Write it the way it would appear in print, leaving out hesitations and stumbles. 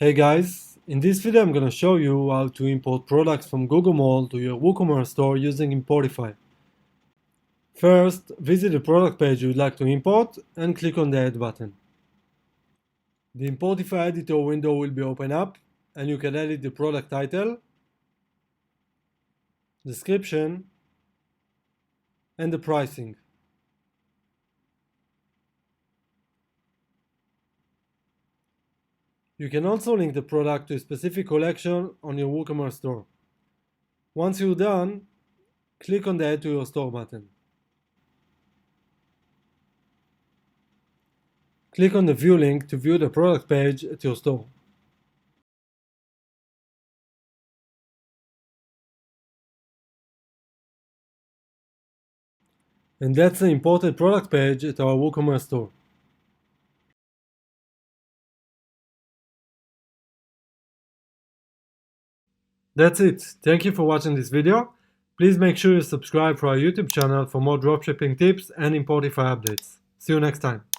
Hey guys, in this video I'm going to show you how to import products from Gogomall to your Woocommerce store using Importify. First, visit the product page you would like to import and click on the Add button. The Importify editor window will be open up and you can edit the product title, description, and the pricing. You can also link the product to a specific collection on your Woocommerce store. Once you're done, click on the Add to your store button. Click on the View link to view the product page at your store. And that's the imported product page at our Woocommerce store. That's it. Thank you for watching this video. Please make sure you subscribe for our YouTube channel for more dropshipping tips and Importify updates. See you next time.